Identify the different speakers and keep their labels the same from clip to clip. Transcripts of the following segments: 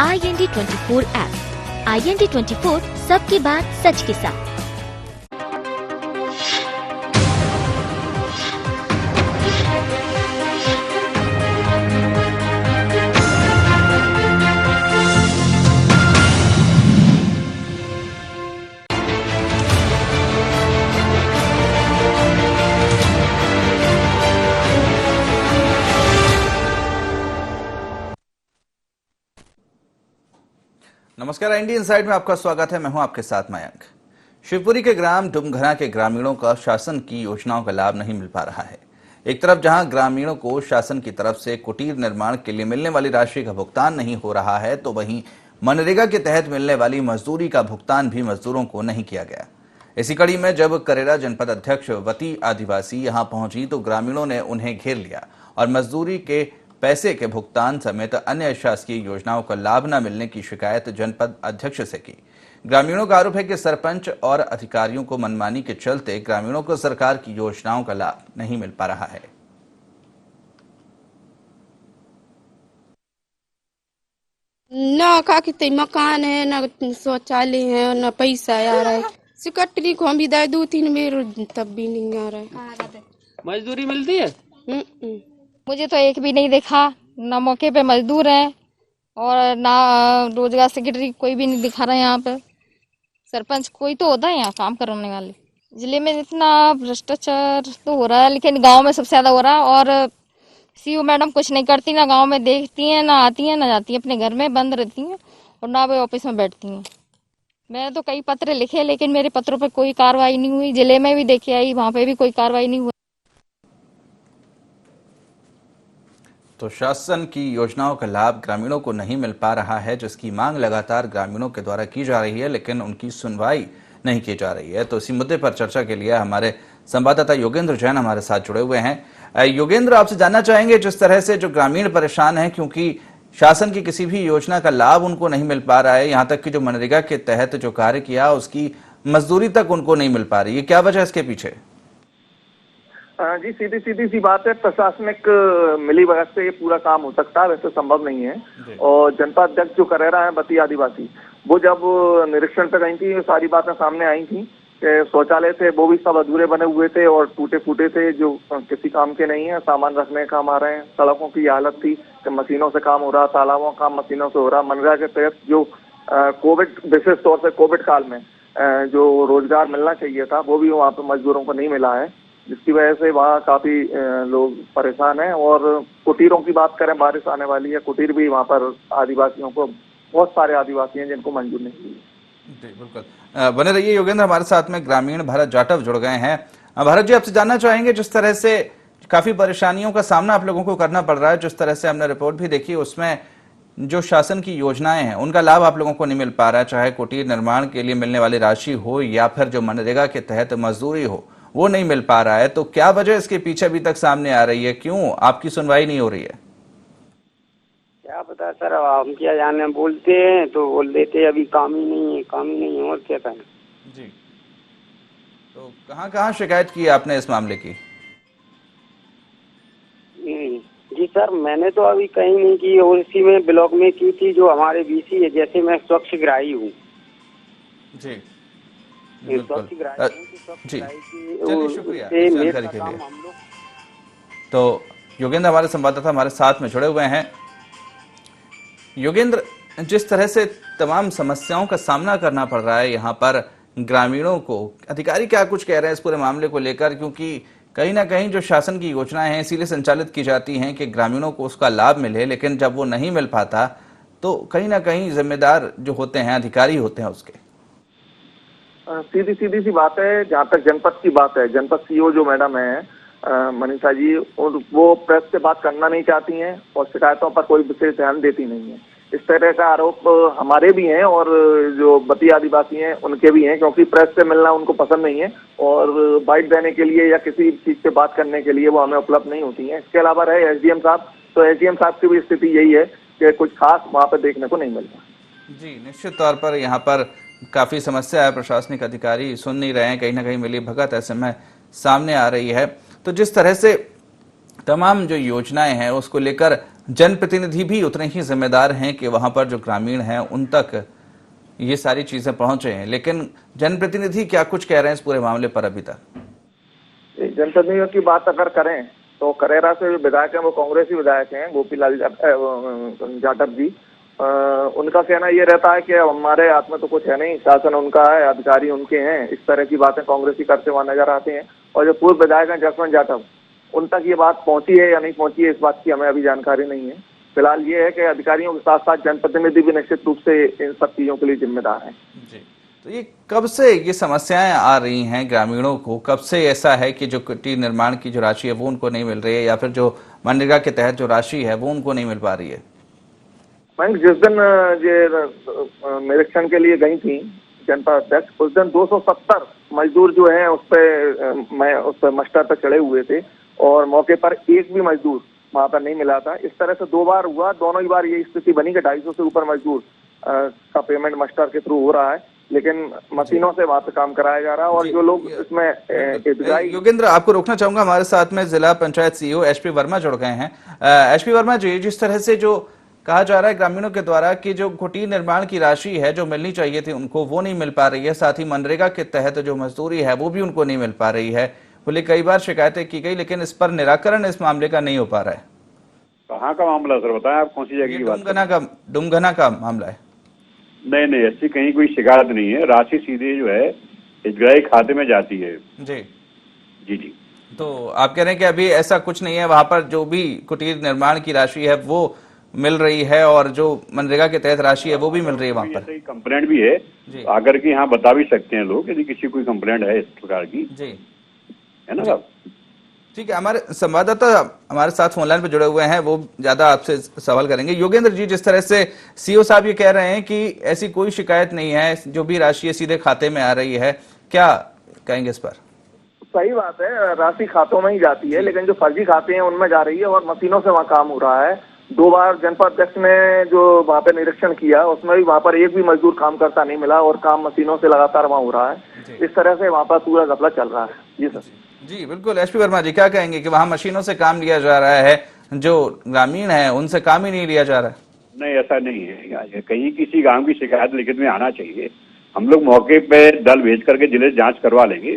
Speaker 1: IND24 app. IND24 सबकी बात सच के साथ।
Speaker 2: नमस्कार, इंडी इनसाइड में आपका स्वागत है। मैं हूं आपके साथ मयंक। शिवपुरी के ग्राम डुमघरा के ग्रामीणों का शासन की योजनाओं का लाभ नहीं मिल पा रहा है। एक तरफ जहां ग्रामीणों को शासन की तरफ से कुटीर निर्माण के लिए मिलने वाली राशि का भुगतान नहीं हो रहा है, तो वहीं मनरेगा के तहत मिलने वाली मजदूरी का भुगतान भी मजदूरों को नहीं किया गया। इसी कड़ी में जब करेरा जनपद अध्यक्ष वती आदिवासी यहां पहुंची तो ग्रामीणों ने उन्हें घेर लिया और मजदूरी के पैसे के भुगतान समेत अन्य शासकीय योजनाओं का लाभ न मिलने की शिकायत जनपद अध्यक्ष से की। ग्रामीणों का आरोप है कि सरपंच और अधिकारियों को मनमानी के चलते ग्रामीणों को सरकार की योजनाओं का लाभ नहीं मिल पा रहा है।
Speaker 3: ना का कितने मकान है, ना शौचालय है, ना पैसा आ रहा है। सिकटरी को हम भी दाए 2-3 बेर, तब भी नहीं आ रहा है।
Speaker 4: मजदूरी मिलती है?
Speaker 5: मुझे तो एक भी नहीं देखा। ना मौके पे मजदूर हैं और ना रोजगार सेक्रेटरी कोई भी नहीं दिखा रहा है। यहाँ पे सरपंच कोई तो होता है यहाँ काम करने वाले। जिले में इतना भ्रष्टाचार तो हो रहा है, लेकिन गांव में सबसे ज्यादा हो रहा है। और सीओ मैडम कुछ नहीं करती, ना गांव में देखती हैं, ना आती हैं, ना जाती हैं, अपने घर में बंद रहती हैं और ना वे ऑफिस में बैठती हैं। मैंने तो कई पत्र लिखे, लेकिन मेरे पत्रों पर कोई कार्रवाई नहीं हुई। जिले में भी देखे आई, वहां पे भी कोई कार्रवाई नहीं हुई।
Speaker 2: तो शासन की योजनाओं का लाभ ग्रामीणों को नहीं मिल पा रहा है, जिसकी मांग लगातार ग्रामीणों के द्वारा की जा रही है, लेकिन उनकी सुनवाई नहीं की जा रही है। तो इसी मुद्दे पर चर्चा के लिए हमारे संवाददाता योगेंद्र जैन हमारे साथ जुड़े हुए हैं। योगेंद्र, आपसे जानना चाहेंगे, जिस तरह से जो ग्रामीण परेशान है क्योंकि शासन की किसी भी योजना का लाभ उनको नहीं मिल पा रहा है, यहाँ तक कि जो मनरेगा के तहत जो कार्य किया उसकी मजदूरी तक उनको नहीं मिल पा रही है, क्या वजह है इसके पीछे?
Speaker 6: जी, सीधी सी बात है। प्रशासनिक मिलीभगत से ये पूरा काम हो सकता है, वैसे संभव नहीं है। और जनपद अध्यक्ष जो करेरा है वती आदिवासी, वो जब निरीक्षण पे गई थी, सारी बातें सामने आई थी कि शौचालय थे वो भी सब अधूरे बने हुए थे और टूटे फूटे थे, जो किसी काम के नहीं है। सामान रखने का काम आ रहे हैं। सड़कों की हालत थी कि मशीनों से काम हो रहा, तालाबों का काम मशीनों से हो रहा। मनरेगा के तहत जो कोविड, विशेष तौर से कोविड काल में जो रोजगार मिलना चाहिए था, वो भी वहाँ पे मजदूरों को नहीं मिला है, जिसकी वजह से वहाँ काफी लोग परेशान हैं। और कुटीरों की बात करें, बारिश आने वाली है, कुटीर भी वहाँ पर आदिवासियों को, बहुत सारे आदिवासी हैं जिनको मंजूर नहीं हुई।
Speaker 2: जी बिल्कुल, बने रहिए योगेंद्र। हमारे साथ में ग्रामीण भरत जाटव जुड़ गए हैं। भरत जी, आपसे जानना चाहेंगे, जिस तरह से काफी परेशानियों का सामना आप लोगों को करना पड़ रहा है, जिस तरह से हमने रिपोर्ट भी देखी, उसमें जो शासन की योजनाएं हैं उनका लाभ आप लोगों को नहीं मिल पा रहा है, चाहे कुटीर निर्माण के लिए मिलने वाली राशि हो या फिर जो मनरेगा के तहत मजदूरी हो, वो नहीं मिल पा रहा है। तो क्या वजह इसके पीछे अभी तक सामने आ रही है? क्यों आपकी सुनवाई नहीं हो रही है?
Speaker 4: क्या पता सर, हम क्या जाने। बोलते हैं तो बोल देते अभी काम ही नहीं है, काम ही नहीं है, और क्या करें।
Speaker 2: जी, तो कहाँ शिकायत की आपने इस मामले की?
Speaker 4: जी सर, मैंने तो अभी कहीं नहीं की, और इसी में ब्लॉक में की थी, जो हमारे बीसी है। जैसे मैं स्वच्छ ग्राही हूँ।
Speaker 2: जी
Speaker 4: जी,
Speaker 2: चलिए, शुक्रिया जानकारी के लिए। तो योगेंद्र हमारे संवाददाता हमारे साथ में जुड़े हुए हैं। योगेंद्र, जिस तरह से तमाम समस्याओं का सामना करना पड़ रहा है यहाँ पर ग्रामीणों को, अधिकारी क्या कुछ कह रहे हैं इस पूरे मामले को लेकर? क्योंकि कहीं ना कहीं जो शासन की योजनाएं हैं इसीलिए संचालित की जाती हैं कि ग्रामीणों को उसका लाभ मिले, लेकिन जब वो नहीं मिल पाता तो कहीं ना कहीं जिम्मेदार जो होते हैं, अधिकारी होते हैं उसके।
Speaker 6: सीधी सी बात है। जहाँ तक जनपद की बात है, जनपद सीओ जो मैडम है मनीषा जी, और वो प्रेस से बात करना नहीं चाहती हैं और शिकायतों पर कोई विशेष ध्यान देती नहीं है। इस तरह का आरोप हमारे भी हैं और जो वती आदिवासी हैं उनके भी हैं, क्योंकि प्रेस से मिलना उनको पसंद नहीं है और बाइट देने के लिए या किसी चीज से बात करने के लिए वो हमें उपलब्ध नहीं होती हैं। इसके अलावा रहे एसडीएम साहब, तो एसडीएम साहब की भी स्थिति यही है कि कुछ खास वहाँ पर देखने को नहीं मिलता।
Speaker 2: जी, निश्चित तौर पर यहाँ पर काफी समस्या है, प्रशासनिक अधिकारी सुन नहीं रहे हैं, कहीं ना कहीं मिली भगत ऐसे में सामने आ रही है। तो जिस तरह से तमाम जो योजनाएं हैं उसको लेकर जनप्रतिनिधि भी उतने ही जिम्मेदार हैं कि वहां पर जो ग्रामीण हैं उन तक ये सारी चीजें पहुंचे हैं, लेकिन जनप्रतिनिधि क्या कुछ कह रहे हैं इस पूरे मामले पर अभी तक?
Speaker 6: जनप्रतिनिधियों की बात अगर करें तो करेरा से जो विधायक हैं वो कांग्रेसी विधायक हैं, गोपीलाल जाटव जी। उनका कहना ये रहता है कि हमारे हाथ में तो कुछ है नहीं, शासन उनका है, अधिकारी उनके हैं। इस तरह की बातें कांग्रेसी करते हुए नजर आते हैं। और जो पूर्व विधायक हैं जसवंत जाटव, उन तक ये बात पहुंची है या नहीं पहुंची है, इस बात की हमें अभी जानकारी नहीं है। फिलहाल ये है कि अधिकारियों के साथ साथ जनप्रतिनिधि भी निश्चित रूप से इन सब चीजों के लिए जिम्मेदार हैं।
Speaker 2: जी, तो ये कब से ये समस्याएं आ रही हैं ग्रामीणों को? कब से ऐसा है कि जो कुटीर निर्माण की जो राशि है वो उनको नहीं मिल रही है, या फिर जो मनरेगा के तहत जो राशि है वो उनको नहीं मिल पा रही है?
Speaker 6: जिस दिन ये निरीक्षण के लिए गई थी जनता अध्यक्ष, उस दिन 270 मजदूर जो हैं उस पे मस्टर पे चढ़े हुए थे और मौके पर एक भी मजदूर वहां पर नहीं मिला था। इस तरह से 2 बार हुआ, दोनों ही बार ये स्थिति बनी कि 250 से ऊपर मजदूर का पेमेंट मस्टर के थ्रू हो रहा है, लेकिन मशीनों से वहां पे काम कराया जा रहा है। और जो लोग इसमें
Speaker 2: योगेंद्र, आपको रोकना चाहूंगा, हमारे साथ में जिला पंचायत सीईओ एचपी वर्मा जुड़ गए हैं। एचपी वर्मा जी, जिस तरह से जो कहा जा रहा है ग्रामीणों के द्वारा कि जो कुटीर निर्माण की राशि है जो मिलनी चाहिए थी उनको, वो नहीं मिल पा रही है, साथ ही मनरेगा के तहत जो मजदूरी है वो भी उनको नहीं मिल पा रही है। बोले कई बार शिकायतें की गई लेकिन इस पर निराकरण इस मामले का नहीं हो पा रहा है।
Speaker 7: कहाँ का मामला सर, बताएं आप कौन सी जगह की बात?
Speaker 2: डुमघना का मामला है।
Speaker 7: नहीं, ऐसी कहीं कोई शिकायत नहीं है। राशि सीधे जो है हितग्राही खाते में जाती है।
Speaker 2: जी
Speaker 7: जी जी।
Speaker 2: तो आप कह रहे हैं कि अभी ऐसा कुछ नहीं है, वहां पर जो भी कुटीर निर्माण की राशि है वो मिल रही है और जो मनरेगा के तहत राशि है वो भी मिल रही है वहां पर?
Speaker 7: कंप्लेंट भी है आकर के यहाँ बता भी सकते हैं लोग, यदि किसी कोई कंप्लेंट है इस प्रकार की।
Speaker 2: जी,
Speaker 7: है ना साहब?
Speaker 2: ठीक है, हमारे संवाददाता हमारे साथ फोनलाइन पे जुड़े हुए हैं, वो ज्यादा आपसे सवाल करेंगे। योगेंद्र जी, जिस तरह से सीओ साहब ये कह रहे हैं कि ऐसी कोई शिकायत नहीं है, जो भी राशि है सीधे खाते में आ रही है, क्या कहेंगे इस पर?
Speaker 6: सही बात है, राशि खातों में ही जाती है, लेकिन जो फर्जी खाते हैं उनमें जा रही है और मशीनों से वहाँ काम हो रहा है। 2 बार जनपद अध्यक्ष ने जो वहाँ पे निरीक्षण किया उसमें भी वहाँ पर एक भी मजदूर काम करता नहीं मिला और काम मशीनों से लगातार वहाँ हो रहा है। इस तरह से वहाँ पर पूरा घपला चल रहा है। जी सर।
Speaker 2: जी बिल्कुल, एचपी वर्मा जी क्या कहेंगे कि वहाँ मशीनों से काम लिया जा रहा है, जो ग्रामीण है उनसे काम ही नहीं लिया जा रहा है?
Speaker 7: नहीं, ऐसा नहीं है। कहीं किसी गांव की शिकायत लिखित में आना चाहिए, हम लोग मौके पे दल भेज करके जिले जांच करवा लेंगे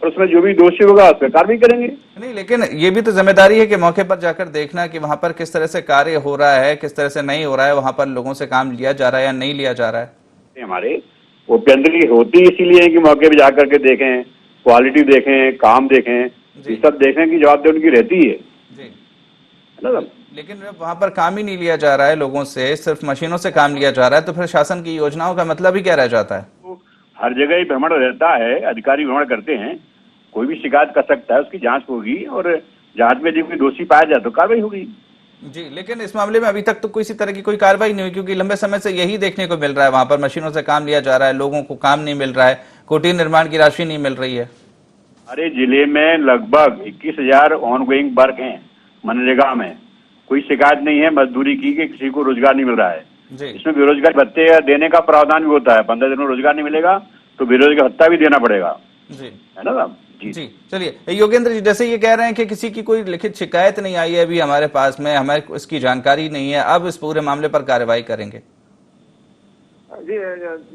Speaker 7: और उसमें जो भी दोषी होगा उस पर कार्रवाई करेंगे।
Speaker 2: नहीं, लेकिन ये भी तो जिम्मेदारी है कि मौके पर जाकर देखना कि वहां पर किस तरह से कार्य हो रहा है, किस तरह से नहीं हो रहा है, वहां पर लोगों से काम लिया जा रहा है या नहीं लिया जा रहा है।
Speaker 7: हमारे ओपीएनडी होती इसीलिए है कि मौके पे जाकर के देखें, क्वालिटी देखें, काम देखें, ये सब देखने की जवाबदेही उनकी रहती है।
Speaker 2: जी,
Speaker 7: ना?
Speaker 2: लेकिन वहां पर काम ही नहीं लिया जा रहा है, लोगों से सिर्फ मशीनों से काम लिया जा रहा है, तो फिर शासन की योजनाओं का मतलब ही क्या रह जाता है?
Speaker 7: हर जगह ही भ्रमण रहता है, अधिकारी भ्रमण करते हैं, कोई भी शिकायत कर सकता है, उसकी जांच होगी और जांच में यदि कोई दोषी पाया जाए तो कार्रवाई होगी।
Speaker 2: जी, लेकिन इस मामले में अभी तक तो किसी तरह की कोई कार्रवाई नहीं हुई, क्योंकि लंबे समय से यही देखने को मिल रहा है, वहां पर मशीनों से काम लिया जा रहा है, लोगों को काम नहीं मिल रहा है, कुटीर निर्माण की राशि नहीं मिल रही है।
Speaker 7: अरे जिले में लगभग 21,000 ऑनगोइंग वर्क हैं मनरेगा में, कोई शिकायत नहीं है मजदूरी की कि किसी को रोजगार नहीं मिल रहा है। इसमें बेरोजगार भत्ते देने का प्रावधान भी होता है, 15 दिन में रोजगार नहीं मिलेगा तो बेरोजगार भत्ता भी देना पड़ेगा।
Speaker 2: जी,
Speaker 7: है ना साहब?
Speaker 2: जी, चलिए योगेंद्र जी, जैसे ये कह रहे हैं कि किसी की कोई लिखित शिकायत नहीं आई है अभी हमारे पास में, हमें इसकी जानकारी नहीं है, अब इस पूरे मामले पर कार्रवाई करेंगे?
Speaker 6: जी,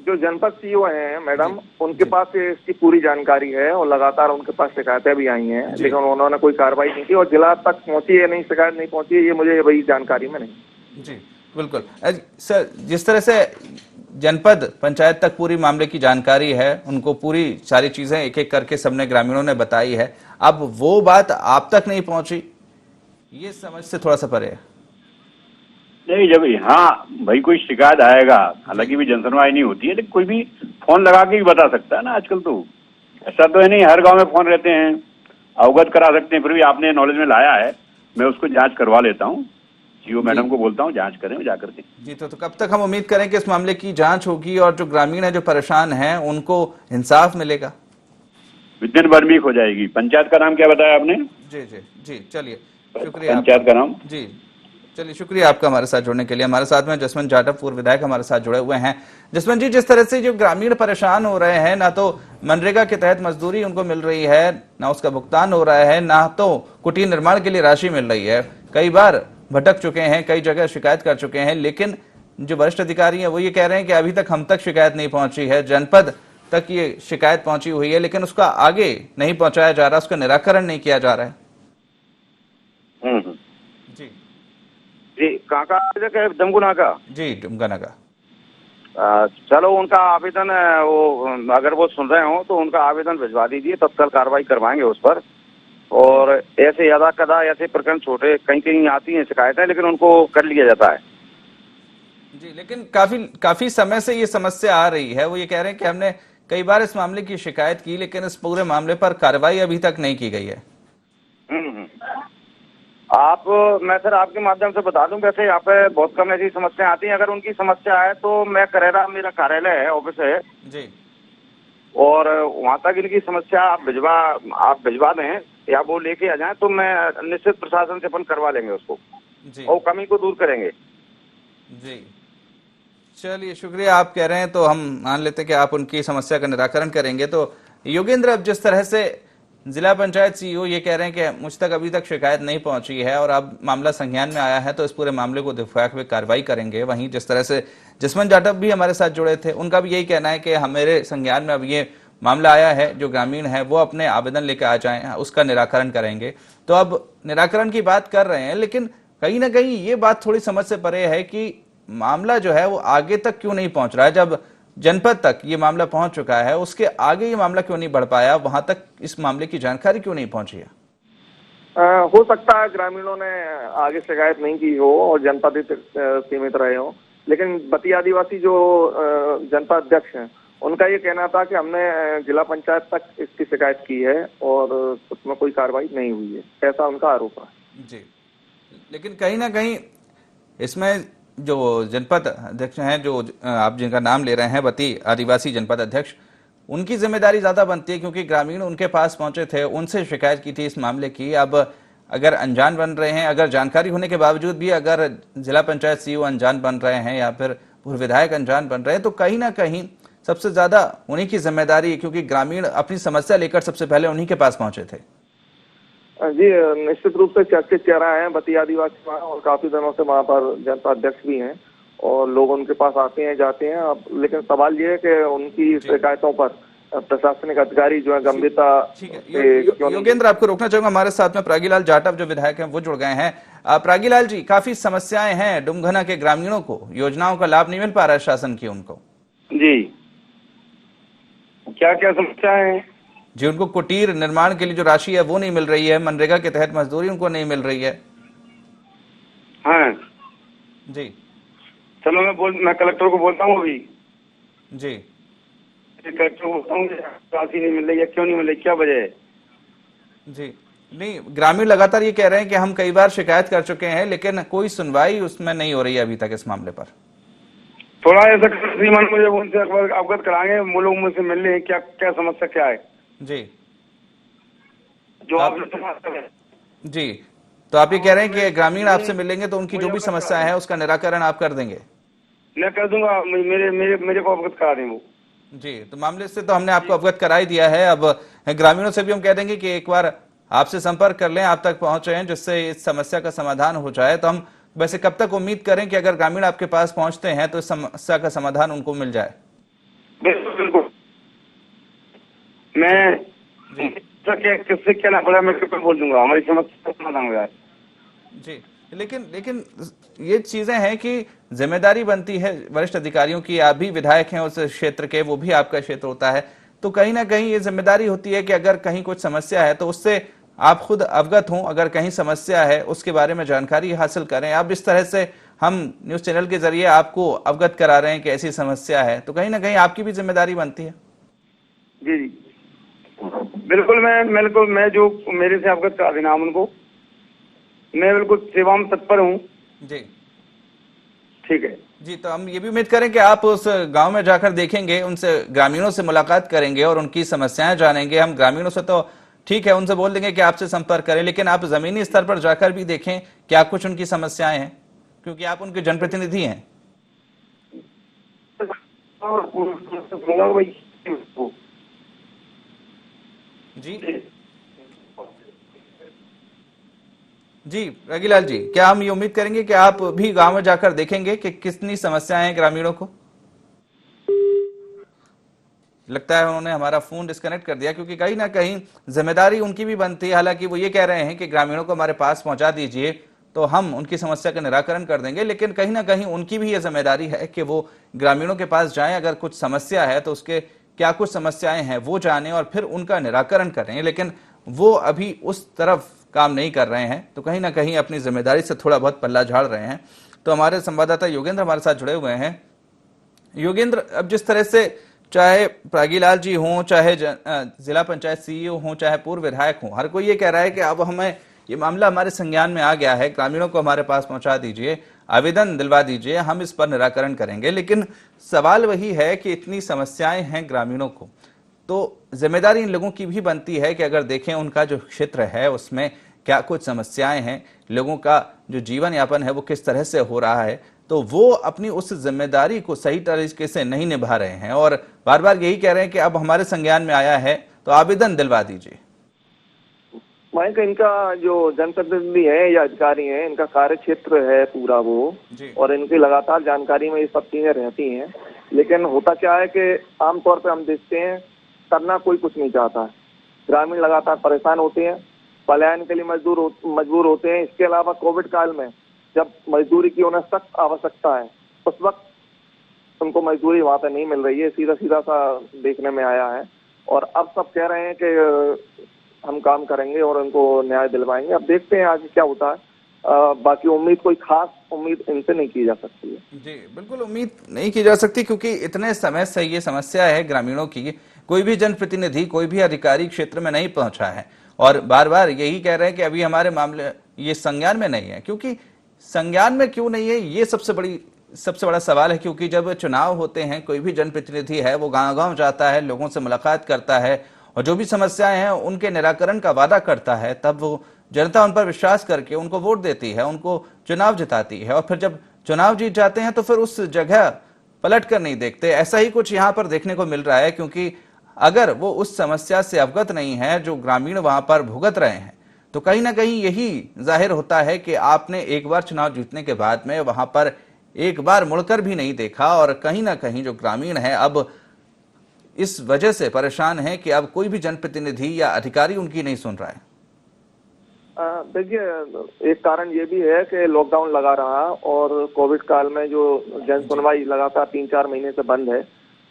Speaker 6: जो जनपद सीईओ हैं मैडम, उनके पास इसकी पूरी जानकारी है और लगातार उनके पास शिकायतें भी आई हैं, लेकिन उन्होंने कोई कार्रवाई नहीं की और जिला तक पहुंची है नहीं, शिकायत नहीं पहुंची है, ये मुझे वही जानकारी में नहीं।
Speaker 2: जी बिल्कुल सर, जिस तरह से जनपद पंचायत तक पूरी मामले की जानकारी है, उनको पूरी सारी चीजें एक एक करके सबने ग्रामीणों ने बताई है, अब वो बात आप तक नहीं पहुंची, ये समझ से थोड़ा सा परे है।
Speaker 7: नहीं, जब यहाँ भाई कोई शिकायत आएगा, हालांकि भी जनसुनवाई नहीं होती है, लेकिन कोई भी फोन लगा के भी बता सकता है ना। आजकल तो ऐसा तो है नहीं, हर गांव में फोन रहते हैं, अवगत करा सकते हैं। फिर भी आपने नॉलेज में लाया है, मैं उसको जांच करवा लेता हूँ, सीओ मैडम को बोलता हूँ जांच करें जाकर के।
Speaker 2: जी, तो कब तक हम उम्मीद करें कि इस मामले की जांच होगी और जो ग्रामीण है, जो परेशान है, उनको इंसाफ मिलेगा?
Speaker 7: विदिन 1 वीक हो जाएगी। पंचायत का नाम क्या बताया आपने?
Speaker 2: जी जी जी, चलिए शुक्रिया।
Speaker 7: पंचायत का नाम?
Speaker 2: जी चलिए, शुक्रिया आपका हमारे साथ जुड़ने के लिए। हमारे साथ में जसवंत जाटव पूर्व विधायक हमारे साथ जुड़े हुए हैं। जसवंत जी, जिस तरह से जो ग्रामीण परेशान हो रहे हैं, ना तो मनरेगा के तहत मजदूरी उनको मिल रही है, ना उसका भुगतान हो रहा है, ना तो कुटीर निर्माण के लिए राशि मिल रही है, कई बार भटक चुके हैं, कई जगह शिकायत कर चुके हैं, लेकिन जो वरिष्ठ अधिकारी हैं वो ये कह रहे हैं कि अभी तक हम तक शिकायत नहीं पहुंची है, जनपद तक ये शिकायत पहुंची हुई है, लेकिन उसका आगे नहीं पहुंचाया जा रहा, उसका निराकरण नहीं किया जा रहा है। जी
Speaker 7: जी, कहाँ का आवेदक है? दमगुना का?
Speaker 2: जी, डुमगाना का।
Speaker 7: चलो उनका आवेदन वो अगर वो सुन रहे हो तो उनका आवेदन भिजवा दीजिए, तत्काल कार्रवाई करवाएंगे उस पर। और ऐसे यदा कदा ऐसे प्रकरण छोटे कहीं कहीं आती हैं शिकायतें, लेकिन उनको कर लिया जाता है।
Speaker 2: जी, लेकिन काफी समय से ये समस्या आ रही है। वो ये कह रहे हैं कि हमने कई बार इस मामले की शिकायत की, लेकिन इस पूरे मामले पर कार्रवाई अभी तक नहीं की गई है।
Speaker 7: मैं सर आपके माध्यम से बता दूं, वैसे यहाँ पे बहुत कम ऐसी समस्या आती हैं। अगर उनकी समस्या है तो मैं करेरा, मेरा कार्यालय है, ऑफिस है
Speaker 2: जी,
Speaker 7: और वहाँ तक इनकी समस्या आप भिजवा दें या वो लेके आ जाएं तो मैं निश्चित प्रशासन से अपन करवा लेंगे उसको
Speaker 2: जी,
Speaker 7: और कमी को दूर करेंगे।
Speaker 2: जी, चलिए शुक्रिया। आप कह रहे हैं तो हम मान लेते कि आप उनकी समस्या का निराकरण करेंगे। तो योगेंद्र, अब जिस तरह से जिला पंचायत सीईओ ये कह रहे हैं कि मुझ तक अभी तक शिकायत नहीं पहुंची है और अब मामला संज्ञान में आया है तो इस पूरे मामले को दिखाते हुए कार्रवाई करेंगे। वहीं जिस तरह से जसवंत जाटव भी हमारे साथ जुड़े थे, उनका भी यही कहना है कि हमारे संज्ञान में अब ये मामला आया है, जो ग्रामीण है वो अपने आवेदन लेकर आ जाएं, उसका निराकरण करेंगे। तो अब निराकरण की बात कर रहे हैं, लेकिन कहीं ना कहीं ये बात थोड़ी समझ से परे है कि मामला जो है वो आगे तक क्यों नहीं पहुंच रहा है। जब जनपद तक ये मामला पहुंच चुका है, उसके आगे ये मामला क्यों नहीं बढ़ पाया, वहां तक इस मामले की जानकारी क्यों नहीं पहुंची है?
Speaker 6: हो सकता है ग्रामीणों ने आगे शिकायत नहीं की हो और जनपद ही सीमित रहे हो, लेकिन बती आदिवासी जो जनपद अध्यक्ष हैं उनका ये कहना था कि हमने जिला पंचायत तक इसकी शिकायत की है और उसमें कोई कार्रवाई नहीं हुई है, ऐसा उनका आरोप है।
Speaker 2: जी, लेकिन कहीं ना कहीं इसमें जो जनपद अध्यक्ष हैं, जो आप जिनका नाम ले रहे हैं, बती आदिवासी जनपद अध्यक्ष, उनकी जिम्मेदारी ज्यादा बनती है क्योंकि ग्रामीण उनके पास पहुंचे थे, उनसे शिकायत की थी इस मामले की। अब अगर अनजान बन रहे हैं, अगर जानकारी होने के बावजूद भी अगर जिला पंचायत सीईओ अनजान बन रहे हैं या फिर पूर्व विधायक अनजान बन रहे हैं, तो कहीं ना कहीं सबसे ज्यादा उन्हीं की जिम्मेदारी है, क्योंकि ग्रामीण अपनी समस्या लेकर सबसे पहले उन्हीं के पास पहुंचे थे।
Speaker 6: जी, निश्चित रूप से चर्चित चेहरा है बती आदिवासी वहाँ, और काफी दिनों से वहाँ पर जनता अध्यक्ष भी हैं और लोग उनके पास आते हैं जाते हैं। अब लेकिन सवाल ये है कि उनकी शिकायतों पर प्रशासनिक अधिकारी जो है गंभीरता।
Speaker 2: ठीक है योगेंद्र, आपको रोकना चाहूंगा, हमारे साथ में प्रागीलाल जाटव जो विधायक हैं वो जुड़ गए हैं। प्रागीलाल जी, काफी समस्याएं हैं डुमघना के ग्रामीणों को, योजनाओं का लाभ नहीं मिल पा रहा है शासन की उनको।
Speaker 7: जी, क्या क्या समस्याएं हैं
Speaker 2: जी? उनको कुटीर निर्माण के लिए जो राशि है वो नहीं मिल रही है, मनरेगा के तहत मजदूरी उनको नहीं मिल रही है।
Speaker 7: हाँ
Speaker 2: जी,
Speaker 7: चलो मैं कलेक्टर को बोलता हूँ अभी।
Speaker 2: जी,
Speaker 7: कलेक्टर को बोलता हूँ राशि नहीं मिल रही है, क्यों नहीं मिल रही, क्या वजह है?
Speaker 2: जी, नहीं, ग्रामीण लगातार ये कह रहे हैं कि हम कई बार शिकायत कर चुके हैं, लेकिन कोई सुनवाई उसमें नहीं हो रही है अभी तक इस मामले पर।
Speaker 7: थोड़ा ऐसा श्रीमान मुझे उनसे अवगत कराएंगे, वो लोग मुझसे मिल रहे हैं, क्या क्या समस्या क्या है
Speaker 2: जी,
Speaker 7: जो आपने समस्या है।
Speaker 2: जी, तो आप ये कह रहे हैं कि ग्रामीण आपसे मिलेंगे तो उनकी जो भी समस्या है उसका निराकरण आप कर देंगे?
Speaker 7: मैं कर दूंगा, मेरे को अवगत करा दें वो।
Speaker 2: जी, तो मामले से तो हमने आपको अवगत करा ही दिया है। अब ग्रामीणों से भी हम कह देंगे कि एक बार आपसे संपर्क कर लें, आप तक पहुंचे हैं, जिससे इस समस्या का समाधान हो जाए। तो हम वैसे कब तक उम्मीद करें कि अगर ग्रामीण आपके पास पहुंचते हैं तो इस समस्या का समाधान उनको मिल जाए?
Speaker 7: बिल्कुल बिल्कुल, मैं किससे कहना पड़ा, मैं बिल्कुल बोल दूंगा, हमारी समस्या का समाधान हो जाए।
Speaker 2: जी, लेकिन ये चीजें हैं कि जिम्मेदारी बनती है वरिष्ठ अधिकारियों की। आप भी विधायक हैं उस क्षेत्र के, वो भी आपका क्षेत्र होता है, तो कहीं ना कहीं ये जिम्मेदारी होती है कि अगर कहीं कुछ समस्या है तो उससे आप खुद अवगत हों, अगर कहीं समस्या है उसके बारे में जानकारी हासिल करें। अब इस तरह से हम न्यूज चैनल के जरिए आपको अवगत करा रहे हैं कि ऐसी समस्या है, तो कहीं ना कहीं आपकी भी जिम्मेदारी बनती है।
Speaker 7: जी जी बिल्कुल, मैं जो मेरे से अवगत करा देना उनको, मैं बिल्कुल सेवा में तत्पर हूँ।
Speaker 2: जी,
Speaker 7: ठीक है
Speaker 2: जी, तो हम ये भी उम्मीद करें कि आप उस गांव में जाकर देखेंगे, उनसे ग्रामीणों से मुलाकात करेंगे और उनकी समस्याएं जानेंगे। हम ग्रामीणों से तो ठीक है, उनसे बोल देंगे कि आपसे संपर्क करें, लेकिन आप जमीनी स्तर पर जाकर भी देखें क्या कुछ उनकी समस्याएं हैं, क्योंकि आप उनके जनप्रतिनिधि हैं। जी, जी रगीलाल जी, क्या हम ये उम्मीद करेंगे कि आप भी गांव में जाकर देखेंगे कि कितनी समस्याएं हैं ग्रामीणों को? लगता है उन्होंने हमारा फोन डिस्कनेक्ट कर दिया, क्योंकि कहीं ना कहीं जिम्मेदारी उनकी भी बनती है। हालांकि वो ये कह रहे हैं कि ग्रामीणों को हमारे पास पहुंचा दीजिए तो हम उनकी समस्या का निराकरण कर देंगे, लेकिन कहीं ना कहीं उनकी भी ये जिम्मेदारी है कि वो ग्रामीणों के पास जाएं, अगर कुछ समस्या है तो उसके क्या कुछ समस्याएं हैं वो जाने और फिर उनका निराकरण करें। लेकिन वो अभी उस तरफ काम नहीं कर रहे हैं, तो कहीं ना कहीं अपनी जिम्मेदारी से थोड़ा बहुत पल्ला झाड़ रहे हैं। तो हमारे संवाददाता योगेंद्र हमारे साथ जुड़े हुए हैं। योगेंद्र, अब जिस तरह से चाहे प्रागीलाल जी हों, चाहे जिला पंचायत सीईओ हों, चाहे पूर्व विधायक हों, हर कोई ये कह रहा है कि अब हमें ये मामला हमारे संज्ञान में आ गया है, ग्रामीणों को हमारे पास पहुंचा दीजिए, आवेदन दिलवा दीजिए, हम इस पर निराकरण करेंगे। लेकिन सवाल वही है कि इतनी समस्याएं हैं ग्रामीणों को, तो जिम्मेदारी इन लोगों की भी बनती है कि अगर देखें उनका जो क्षेत्र है उसमें क्या कुछ समस्याएं हैं, लोगों का जो जीवन यापन है वो किस तरह से हो रहा है, तो वो अपनी उस जिम्मेदारी को सही तरीके से नहीं निभा रहे हैं और बार बार यही कह रहे हैं कि अब हमारे संज्ञान में आया है तो आवेदन दिलवा दीजिए।
Speaker 6: मयंक, इनका जो जनप्रतिनिधि है या अधिकारी है, इनका कार्य क्षेत्र है पूरा वो, और इनकी लगातार जानकारी में ये सब चीजें रहती हैं। लेकिन होता क्या है कि आमतौर पे हम देखते हैं करना कोई कुछ नहीं चाहता, ग्रामीण लगातार परेशान होते हैं, पलायन के लिए मजबूर होते हैं। इसके अलावा कोविड काल में जब मजदूरी की उन्हें सख्त आवश्यकता है, उस वक्त उनको मजदूरी वहां पे नहीं मिल रही है, सीधा सीधा सा देखने में आया है। और अब सब कह रहे हैं कि हम काम करेंगे और उनको न्याय दिलवाएंगे। अब देखते हैं आगे क्या होता है। बाकी उम्मीद, कोई खास उम्मीद इनसे नहीं की जा सकती है।
Speaker 2: जी बिल्कुल उम्मीद नहीं की जा सकती, क्योंकि इतने समय से ये समस्या है ग्रामीणों की, कोई भी जनप्रतिनिधि, कोई भी अधिकारी क्षेत्र में नहीं पहुंचा है और बार बार यही कह रहे हैं कि अभी हमारे मामले ये संज्ञान में नहीं है। क्योंकि संज्ञान में क्यों नहीं है, ये सबसे बड़ा सवाल है। क्योंकि जब चुनाव होते हैं, कोई भी जनप्रतिनिधि है वो गांव गांव जाता है, लोगों से मुलाकात करता है और जो भी समस्याएं हैं उनके निराकरण का वादा करता है, तब वो जनता उन पर विश्वास करके उनको वोट देती है, उनको चुनाव जिताती है और फिर जब चुनाव जीत जाते हैं तो फिर उस जगह पलट कर नहीं देखते। ऐसा ही कुछ यहाँ पर देखने को मिल रहा है, क्योंकि अगर वो उस समस्या से अवगत नहीं है जो ग्रामीण वहां पर भुगत रहे हैं, तो कहीं ना कहीं यही जाहिर होता है कि आपने एक बार चुनाव जीतने के बाद में वहां पर एक बार मुड़कर भी नहीं देखा और कहीं ना कहीं जो ग्रामीण है अब इस वजह से परेशान है कि अब कोई भी जनप्रतिनिधि या अधिकारी उनकी नहीं सुन रहा है।
Speaker 6: देखिए, एक कारण ये भी है कि लॉकडाउन लगा रहा और कोविड काल में जो जन सुनवाई लगातार 3-4 महीने से बंद है,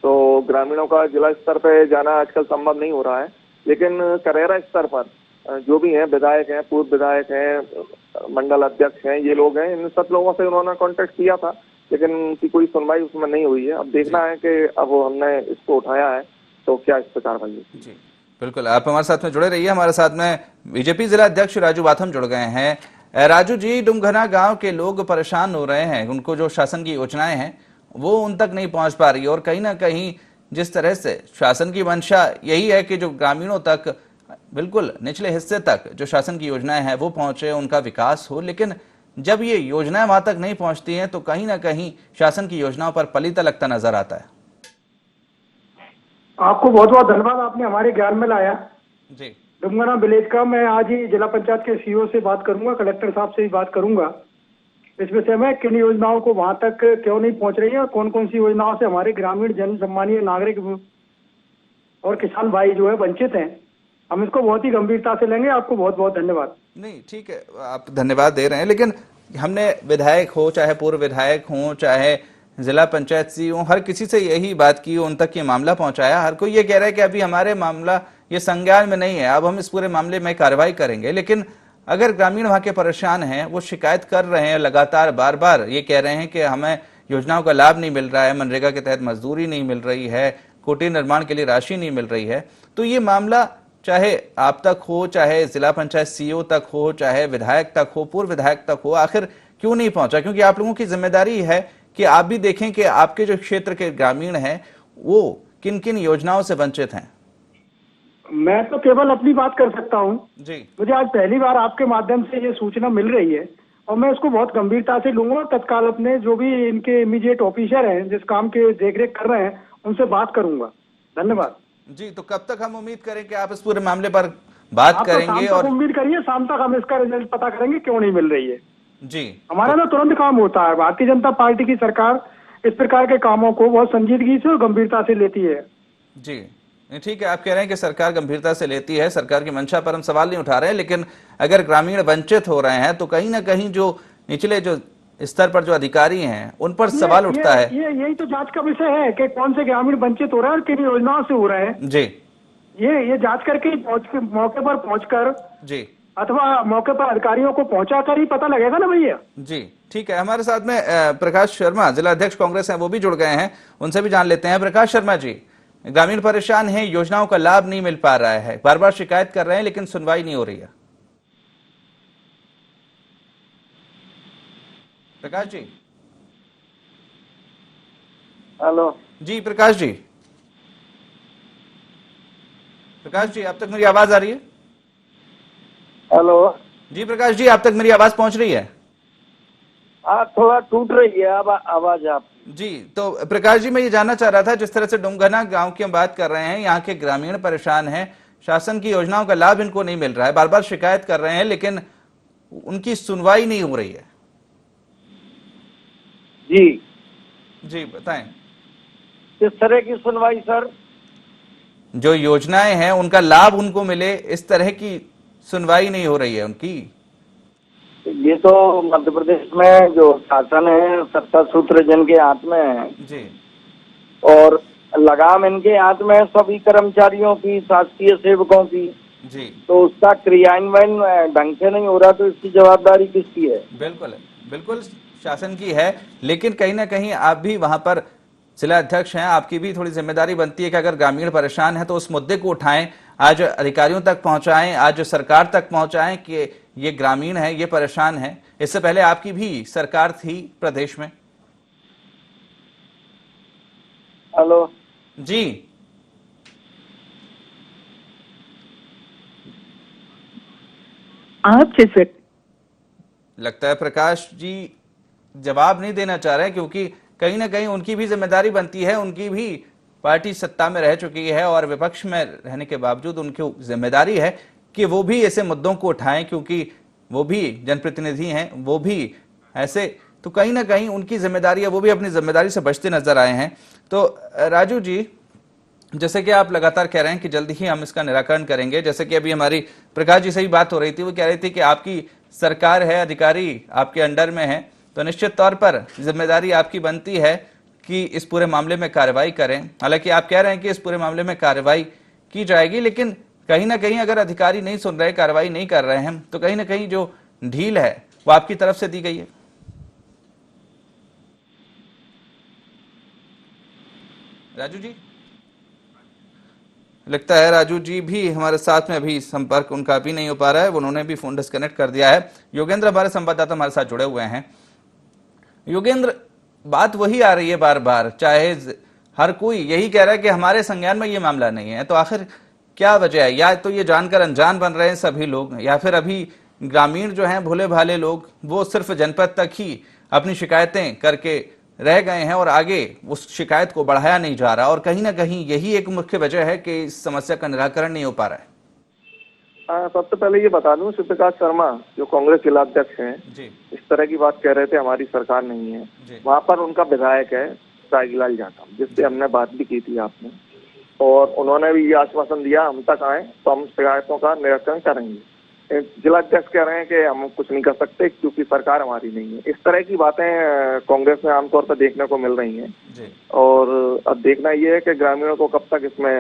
Speaker 6: तो ग्रामीणों का जिला स्तर पे जाना आजकल संभव नहीं हो रहा है। लेकिन करेरा स्तर पर जो भी हैं, विधायक हैं, पूर्व विधायक हैं, मंडल अध्यक्ष हैं, ये लोग हैं, इन सब लोगों से उन्होंने कांटेक्ट किया था, लेकिन उनकी कोई सुनवाई उसमें नहीं हुई है। अब देखना है कि अब हमने इसको उठाया है तो क्या इस पर कार्रवाई होगी।
Speaker 2: जी बिल्कुल, आप हमारे साथ में जुड़े रहिए। हमारे साथ में बीजेपी जिला अध्यक्ष राजू बाथम जुड़ गए हैं। राजू जी, डुमघना गांव के लोग परेशान हो रहे हैं, उनको जो शासन की योजनाएं हैं वो उन तक नहीं पहुंच पा रही और कहीं ना कहीं जिस तरह से शासन की मंशा यही है कि जो ग्रामीणों तक, बिल्कुल निचले हिस्से तक जो शासन की योजनाएं हैं वो पहुंचे, उनका विकास हो, लेकिन जब ये योजनाएं वहां तक नहीं पहुंचती हैं तो कहीं ना कहीं शासन की योजनाओं पर पलीता लगता नजर आता है।
Speaker 8: आपको बहुत बहुत धन्यवाद, आपने हमारे ज्ञान में लाया।
Speaker 2: जी,
Speaker 8: डुमघना विलेज का मैं आज ही जिला पंचायत के सीईओ से बात करूंगा, कलेक्टर साहब से भी बात करूंगा इस विषय में, किन योजनाओं को वहां तक क्यों नहीं पहुंच रही है और कौन कौन सी योजनाओं से हमारे ग्रामीण जन सम्मानीय नागरिक और किसान भाई जो है वंचित हैं। हम इसको बहुत ही गंभीरता से लेंगे। आपको बहुत बहुत धन्यवाद।
Speaker 2: नहीं ठीक है, आप धन्यवाद दे रहे हैं, लेकिन हमने विधायक हो, चाहे पूर्व विधायक हो, चाहे जिला पंचायत सीईओ, हर किसी से यही बात की, उन तक ये मामला पहुंचाया। हर कोई ये कह रहा है कि अभी हमारे मामला ये संज्ञान में नहीं है, अब हम इस पूरे मामले में कार्रवाई करेंगे। लेकिन अगर ग्रामीण वहां के परेशान हैं, वो शिकायत कर रहे हैं लगातार, बार बार ये कह रहे हैं कि हमें योजनाओं का लाभ नहीं मिल रहा है, मनरेगा के तहत मजदूरी नहीं मिल रही है, कुटीर निर्माण के लिए राशि नहीं मिल रही है, तो ये मामला चाहे आप तक हो, चाहे जिला पंचायत सीईओ तक हो, चाहे विधायक तक हो, पूर्व विधायक तक हो, आखिर क्यों नहीं पहुंचा? क्योंकि आप लोगों की जिम्मेदारी है कि आप भी देखें कि आपके जो क्षेत्र के ग्रामीण हैं वो किन किन योजनाओं से वंचित हैं।
Speaker 8: मैं तो केवल अपनी बात कर सकता हूं
Speaker 2: जी।
Speaker 8: मुझे आज पहली बार आपके माध्यम से ये सूचना मिल रही है और मैं इसको बहुत गंभीरता से लूंगा और तत्काल अपने जो भी इनके इमीडिएट ऑफिसर हैं, जिस काम के देखरेख कर रहे हैं, उनसे बात करूंगा। धन्यवाद।
Speaker 2: जी, तो कब तक हम उम्मीद करें कि आप इस पूरे मामले पर बात
Speaker 8: आप तो
Speaker 2: करेंगे
Speaker 8: शाम तक
Speaker 2: और
Speaker 8: उम्मीद करिए, शाम तक हम इसका रिजल्ट पता करेंगे क्यों नहीं मिल रही है।
Speaker 2: जी
Speaker 8: हमारा ना तुरंत काम होता है। भारतीय जनता पार्टी की सरकार इस प्रकार के कामों को बहुत संजीदगी से और गंभीरता से लेती है।
Speaker 2: जी नहीं, ठीक है, आप कह रहे हैं कि सरकार गंभीरता से लेती है, सरकार की मंशा पर हम सवाल नहीं उठा रहे हैं, लेकिन अगर ग्रामीण वंचित हो रहे हैं तो कहीं ना कहीं जो निचले जो स्तर पर जो अधिकारी हैं उन पर सवाल उठता है।
Speaker 8: यही तो जांच का विषय है कि कौन से ग्रामीण वंचित हो रहे हैं और किन योजनाओं से हो रहे हैं।
Speaker 2: जी
Speaker 8: ये जांच करके मौके पर पहुंचकर
Speaker 2: जी
Speaker 8: अथवा मौके पर अधिकारियों को पहुंचाकर ही पता लगेगा ना भैया।
Speaker 2: जी ठीक है, हमारे साथ में प्रकाश शर्मा जिला अध्यक्ष कांग्रेस हैं, वो भी जुड़ गए हैं, उनसे भी जान लेते हैं। प्रकाश शर्मा जी, ग्रामीण परेशान हैं, योजनाओं का लाभ नहीं मिल पा रहा है, बार बार शिकायत कर रहे हैं लेकिन सुनवाई नहीं हो रही है। प्रकाश जी।
Speaker 6: हेलो
Speaker 2: जी प्रकाश जी, प्रकाश जी आप तक मेरी आवाज आ रही है?
Speaker 6: हेलो।
Speaker 2: जी प्रकाश जी, आप तक मेरी आवाज पहुंच रही है?
Speaker 6: थोड़ा टूट रही है अब आवाज आप।
Speaker 2: जी, तो प्रकाश जी मैं ये जानना चाह रहा था, जिस तरह से डुमघना गांव की हम बात कर रहे हैं, यहाँ के ग्रामीण परेशान हैं, शासन की योजनाओं का लाभ इनको नहीं मिल रहा है, बार बार शिकायत कर रहे हैं लेकिन उनकी सुनवाई नहीं हो रही है।
Speaker 6: जी
Speaker 2: जी बताएं।
Speaker 6: किस तरह की सुनवाई सर?
Speaker 2: जो योजनाएं हैं उनका लाभ उनको मिले, इस तरह की सुनवाई नहीं हो रही है उनकी।
Speaker 6: ये तो मध्य प्रदेश में जो शासन है सत्ता सूत्र जिनके हाथ में है
Speaker 2: जी
Speaker 6: और लगाम इनके हाथ में है सभी कर्मचारियों की, शासकीय सेवकों की।
Speaker 2: जी
Speaker 6: तो उसका क्रियान्वयन ढंग से नहीं हो रहा तो इसकी जवाबदारी किसकी है?
Speaker 2: बिल्कुल बिल्कुल शासन की है, लेकिन कहीं ना कहीं आप भी वहां पर जिला अध्यक्ष हैं, आपकी भी थोड़ी जिम्मेदारी बनती है कि अगर ग्रामीण परेशान है तो उस मुद्दे को उठाएं, आज अधिकारियों तक पहुंचाएं, आज सरकार तक पहुंचाएं कि ये ग्रामीण है, ये परेशान है। इससे पहले आपकी भी सरकार थी प्रदेश में।
Speaker 6: हेलो
Speaker 2: जी
Speaker 9: आप जिस
Speaker 2: लगता है प्रकाश जी जवाब नहीं देना चाह रहे हैं, क्योंकि कहीं ना कहीं उनकी भी जिम्मेदारी बनती है, उनकी भी पार्टी सत्ता में रह चुकी है और विपक्ष में रहने के बावजूद उनकी जिम्मेदारी है कि वो भी ऐसे मुद्दों को उठाएं, क्योंकि वो भी जनप्रतिनिधि हैं, वो भी ऐसे, तो कहीं ना कहीं उनकी जिम्मेदारी है, वो भी अपनी जिम्मेदारी से बचते नजर आए हैं। तो राजू जी, जैसे कि आप लगातार कह रहे हैं कि जल्दी ही हम इसका निराकरण करेंगे, जैसे कि अभी हमारी प्रकाश जी से ही बात हो रही थी, वो कह रही थी कि आपकी सरकार है, अधिकारी आपके अंडर में है, तो निश्चित तौर पर जिम्मेदारी आपकी बनती है कि इस पूरे मामले में कार्रवाई करें। हालांकि आप कह रहे हैं कि इस पूरे मामले में कार्रवाई की जाएगी, लेकिन कहीं ना कहीं अगर अधिकारी नहीं सुन रहे, कार्रवाई नहीं कर रहे हैं, तो कहीं ना कहीं जो ढील है वो आपकी तरफ से दी गई है। राजू जी, लगता है राजू जी भी हमारे साथ में अभी संपर्क उनका भी नहीं हो पा रहा है, उन्होंने भी फोन डिस्कनेक्ट कर दिया है। योगेंद्र हमारे संवाददाता हमारे साथ जुड़े हुए हैं। योगेंद्र, बात वही आ रही है बार बार, चाहे हर कोई यही कह रहा है कि हमारे संज्ञान में ये मामला नहीं है, तो आखिर क्या वजह है? या तो ये जानकर अनजान बन रहे हैं सभी लोग, या फिर अभी ग्रामीण जो हैं भोले भाले लोग, वो सिर्फ जनपद तक ही अपनी शिकायतें करके रह गए हैं और आगे उस शिकायत को बढ़ाया नहीं जा रहा, और कहीं ना कहीं यही एक मुख्य वजह है कि इस समस्या का निराकरण नहीं हो पा रहा है।
Speaker 6: सबसे पहले ये बता दूं, शिव प्रकाश शर्मा जो कांग्रेस जिलाध्यक्ष हैं
Speaker 2: जी
Speaker 6: इस तरह की बात कह रहे थे हमारी सरकार नहीं है।
Speaker 2: जी
Speaker 6: वहाँ पर उनका विधायक है साइगीलाल जाटव, जिससे हमने बात भी की थी आपने, और उन्होंने भी ये आश्वासन दिया हम तक आए तो हम शिकायतों का निराकरण करेंगे। जिलाध्यक्ष कह रहे हैं कि हम कुछ नहीं कर सकते क्योंकि सरकार हमारी नहीं है। इस तरह की बातें कांग्रेस में आमतौर पर देखने को मिल रही हैं
Speaker 2: जी।
Speaker 6: और अब देखना ये है कि ग्रामीणों को कब तक इसमें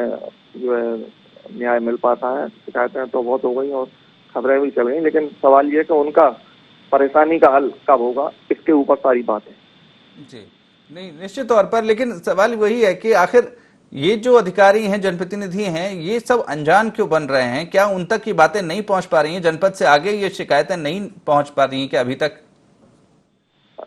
Speaker 6: जो है न्याय मिल पाता है। शिकायतें तो बहुत हो गई और खबरें भी चल गई, लेकिन सवाल ये कि उनका परेशानी का हल कब होगा, इसके ऊपर सारी बातें।
Speaker 2: जी नहीं, निश्चित तौर पर, लेकिन सवाल वही है कि आखिर ये जो अधिकारी हैं, जनप्रतिनिधि हैं, ये सब अनजान क्यों बन रहे हैं? क्या उन तक की बातें नहीं पहुंच पा रही हैं? जनपद से आगे ये शिकायतें नहीं पहुंच पा रही हैं क्या अभी तक?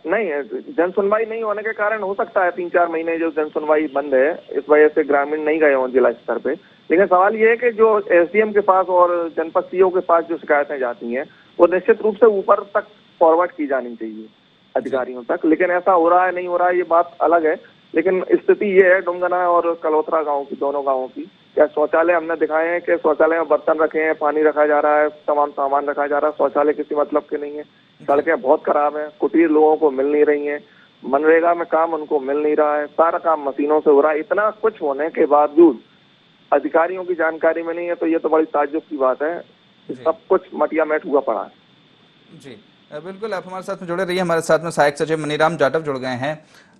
Speaker 6: नहीं, जन सुनवाई नहीं होने के कारण हो सकता है 3-4 महीने जो जन सुनवाई बंद है, इस वजह से ग्रामीण नहीं गए हों जिला स्तर पे। लेकिन सवाल ये है कि जो एसडीएम के पास और जनपद सीओ के पास जो शिकायतें जाती हैं वो निश्चित रूप से ऊपर तक फॉरवर्ड की जानी चाहिए अधिकारियों तक, लेकिन ऐसा हो रहा है नहीं हो रहा है ये बात अलग है। लेकिन स्थिति ये है डुमगना और कलोथरा गांव की, दोनों गांवों की, क्या शौचालय हमने दिखाए हैं कि शौचालय में बर्तन रखे हैं, पानी रखा जा रहा है, तमाम सामान रखा जा रहा है, शौचालय किसी मतलब के नहीं है। सड़कें बहुत खराब हैं, कुटीर लोगों को मिल नहीं रही हैं, मनरेगा में काम उनको मिल नहीं रहा है, सारा काम मशीनों से हो रहा है। इतना कुछ होने के बावजूद अधिकारियों की जानकारी में नहीं है, तो ये तो बड़ी ताज्जुब की बात है। सब कुछ मटिया मैट हुआ पड़ा है।
Speaker 2: जी बिल्कुल, आप हमारे साथ में जुड़े रहिए। हमारे साथ में सहायक सचिव मनीराम जाटव जुड़ गए हैं।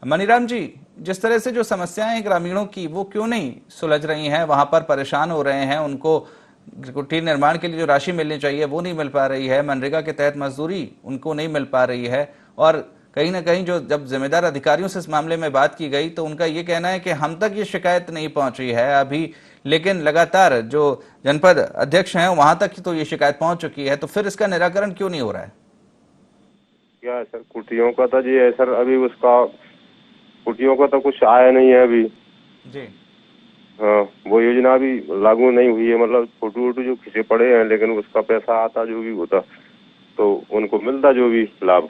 Speaker 2: मनीराम जी, जिस तरह से जो समस्याएं हैं ग्रामीणों की वो क्यों नहीं सुलझ रही हैं, वहां पर परेशान हो रहे हैं, उनको कुटीर निर्माण के लिए जो राशि मिलनी चाहिए वो नहीं मिल पा रही है, मनरेगा के तहत मजदूरी उनको नहीं मिल पा रही है, और कहीं ना कहीं जो जब जिम्मेदार अधिकारियों से इस मामले में बात की गई तो उनका ये कहना है कि हम तक ये शिकायत नहीं पहुंची है अभी, लेकिन लगातार जो जनपद अध्यक्ष हैं वहां तक तो ये शिकायत पहुंच चुकी है, तो फिर इसका निराकरण क्यों नहीं हो रहा है?
Speaker 9: क्या है सर, कुटियों का तो जी है सर, अभी उसका कुटियों का तो कुछ आया नहीं है अभी
Speaker 2: जी।
Speaker 9: हाँ, वो योजना भी लागू नहीं हुई है, मतलब फोटो वोटो जो खिंचे पड़े हैं, लेकिन उसका पैसा आता जो भी होता तो उनको मिलता जो भी लाभ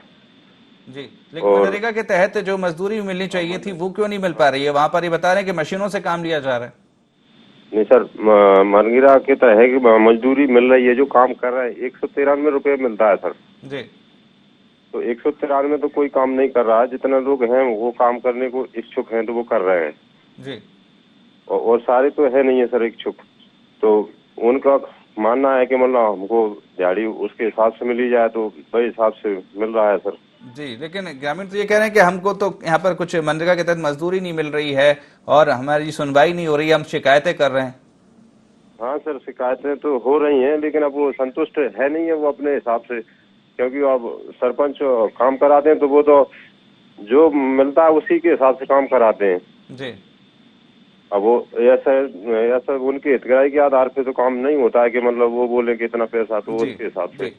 Speaker 2: जी। लेकिन मनरेगा के तहत जो मजदूरी मिलनी चाहिए थी वो क्यों नहीं मिल पा रही है? वहां पर ये बता रहे हैं कि मशीनों से काम लिया जा रहा है।
Speaker 9: नहीं सर, मनरेगा के तहत है कि मजदूरी मिल रही है, जो काम कर रहा है 193 रुपये मिलता है सर
Speaker 2: जी।
Speaker 9: तो 193 में तो कोई काम नहीं कर रहा है। जितने लोग हैं वो काम करने को इच्छुक हैं तो वो कर रहे हैं
Speaker 2: जी।
Speaker 9: और सारे तो है नहीं है सर इच्छुक, तो उनका मानना है कि मतलब हमको दिहाड़ी उसके हिसाब से मिली जाए, तो वही हिसाब से मिल रहा है सर
Speaker 2: जी। लेकिन ग्रामीण तो ये कह रहे हैं कि हमको तो यहाँ पर कुछ मनरेगा के तहत मजदूरी नहीं मिल रही है और हमारी सुनवाई नहीं हो रही है, हम शिकायतें कर रहे हैं।
Speaker 9: हाँ सर, शिकायतें तो हो रही हैं, लेकिन अब वो संतुष्ट है नहीं है वो अपने हिसाब से, क्योंकि अब सरपंच काम कराते हैं तो वो तो जो मिलता है उसी के हिसाब से काम कराते हैं
Speaker 2: जी।
Speaker 9: अब वो ऐसा उनके हितग्राही के आधार पे तो काम नहीं होता है कि मतलब वो बोले कि इतना पैसा तो उसके हिसाब से।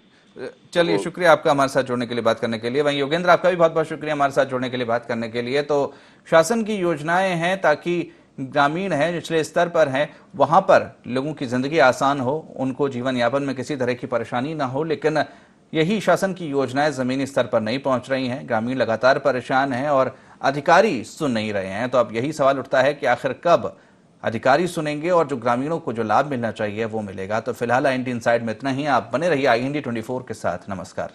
Speaker 2: चलिए, शुक्रिया आपका हमारे साथ जुड़ने के लिए, बात करने के लिए। वहीं योगेंद्र, आपका भी बहुत बहुत शुक्रिया हमारे साथ जुड़ने के लिए, बात करने के लिए। तो शासन की योजनाएं हैं ताकि ग्रामीण हैं, निचले स्तर पर हैं, वहां पर लोगों की जिंदगी आसान हो, उनको जीवन यापन में किसी तरह की परेशानी ना हो, लेकिन यही शासन की योजनाएं जमीनी स्तर पर नहीं पहुंच रही हैं। ग्रामीण लगातार परेशान हैं और अधिकारी सुन नहीं रहे हैं। तो अब यही सवाल उठता है कि आखिर कब अधिकारी सुनेंगे और जो ग्रामीणों को जो लाभ मिलना चाहिए वो मिलेगा। तो फिलहाल IND इनसाइड में इतना ही। आप बने रहिए IND 24 के साथ। नमस्कार।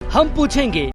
Speaker 10: हम पूछेंगे,